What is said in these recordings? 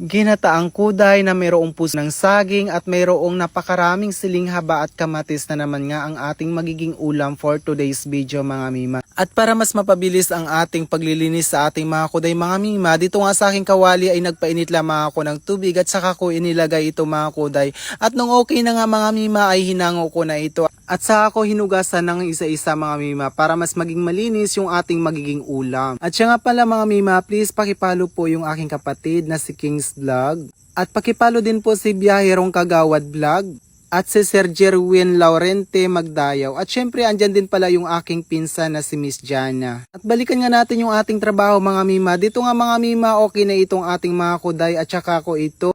Ginataang kuday na mayroong puso ng saging at mayroong napakaraming siling haba at kamatis na naman nga ang ating magiging ulam for today's video mga mima. At para mas mapabilis ang ating paglilinis sa ating mga kuday mga mima, dito nga sa aking kawali ay nagpainit lamang ako ng tubig at saka ko inilagay ito mga kuday. At nung okay na nga mga mima ay hinango ko na ito. At saka ko hinugasan ng isa-isa mga mima para mas maging malinis yung ating magiging ulam. At siya nga pala mga mima, please pakipalo po yung aking kapatid na si King's Vlog. At pakipalo din po si Biyaherong Kagawad Vlog. At si Sir Jerwin Laurente Magdayaw. At syempre andyan din pala yung aking pinsan na si Miss Jana. At balikan nga natin yung ating trabaho mga mima. Dito nga mga mima, okay na itong ating mga kuday at saka ko ito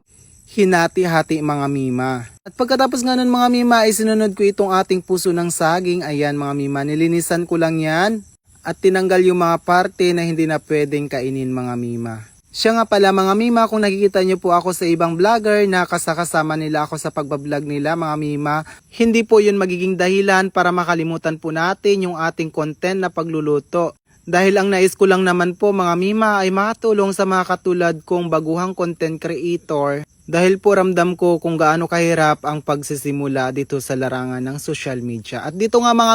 hinati-hati mga mima. At pagkatapos nga nun mga mima ay sinunod ko itong ating puso ng saging. Ayan mga mima, nilinisan ko lang yan. At tinanggal yung mga parte na hindi na pwedeng kainin mga mima. Siya nga pala mga mima, kung nakikita nyo po ako sa ibang vlogger na kasama nila ako sa pagbablog nila mga mima, hindi po yun magiging dahilan para makalimutan po natin yung ating content na pagluluto. Dahil ang nais ko lang naman po mga mima ay makatulong sa mga katulad kong baguhang content creator. Dahil po ramdam ko kung gaano kahirap ang pagsisimula dito sa larangan ng social media. At dito nga mga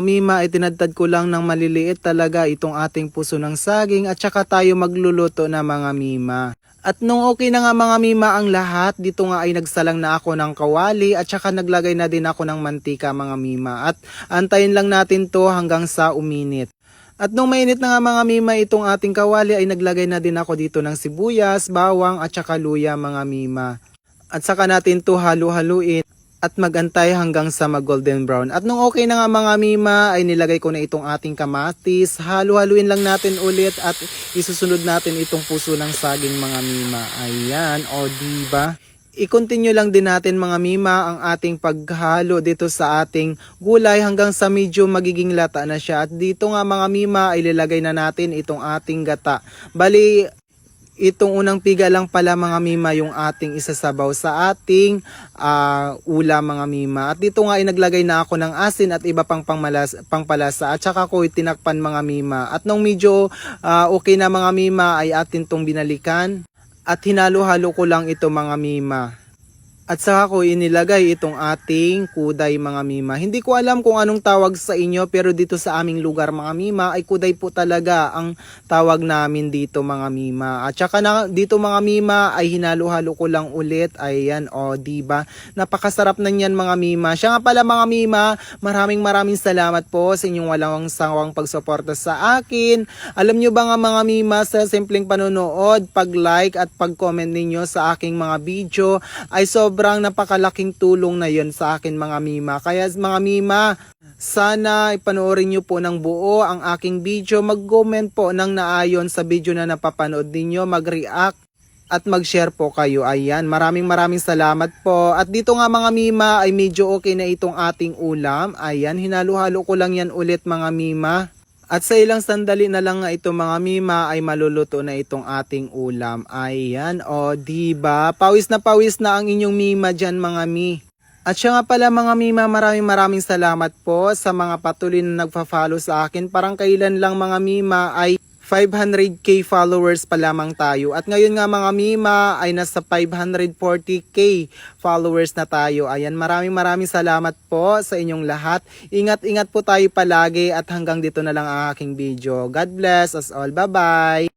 mima ay tinadtad ko lang ng maliliit talaga itong ating puso ng saging at saka tayo magluluto na mga mima. At nung okay na nga mga mima ang lahat, dito nga ay nagsalang na ako ng kawali at saka naglagay na din ako ng mantika mga mima. At antayin lang natin to hanggang sa uminit. At nung mainit na nga mga mima itong ating kawali ay naglagay na din ako dito ng sibuyas, bawang at saka luya mga mima. At saka natin to halu-haluin at magantay hanggang sa mag-golden brown. At nung okay na nga mga mima ay nilagay ko na itong ating kamatis. Halu-haluin lang natin ulit at isusunod natin itong puso ng saging mga mima. Ayan, o diba? I-continue lang din natin mga mima ang ating paghalo dito sa ating gulay hanggang sa medyo magiging lata na siya. At dito nga mga mima ay ilalagay na natin itong ating gata. Bali, itong unang piga lang pala mga mima yung ating isasabaw sa ating ulam mga mima. At dito nga ay naglagay na ako ng asin at iba pang pangpalasa at saka ko itinakpan mga mima. At nung medyo okay na mga mima ay atin tong binalikan at hinalo-halo ko lang ito mga mima. At saka ko inilagay itong ating kuday mga mima. Hindi ko alam kung anong tawag sa inyo pero dito sa aming lugar mga mima ay kuday po talaga ang tawag namin dito mga mima. At saka na, dito mga mima ay hinalo-halo ko lang ulit. Ayan o diba? Napakasarap na niyan mga mima. Siya nga pala mga mima, maraming salamat po sa inyong walang sawang pagsuporta sa akin. Alam nyo ba nga mga mima, sa simpleng panonood, pag-like at pag-comment ninyo sa aking mga video ay sobrang napakalaking tulong na yon sa akin mga mima. Kaya mga mima, sana ipanoorin nyo po ng buo ang aking video. Mag-comment po ng naayon sa video na napapanood ninyo. Mag-react at mag-share po kayo. Ayan, maraming salamat po. At dito nga mga mima ay medyo okay na itong ating ulam. Ayan, hinalo-halo ko lang yan ulit mga mima. At sa ilang sandali na lang nga ito mga mima ay maluluto na itong ating ulam. Ayan, o diba? Pawis na ang inyong mima dyan mga mi. At siya nga pala mga mima, maraming salamat po sa mga patuloy na nagpa-follow sa akin. Parang kailan lang mga mima ay 500k followers pa lamang tayo. At ngayon nga mga mima ay nasa 540k followers na tayo. Ayan, maraming salamat po sa inyong lahat. Ingat po tayo palagi at hanggang dito na lang ang aking video. God bless us all. Bye-bye!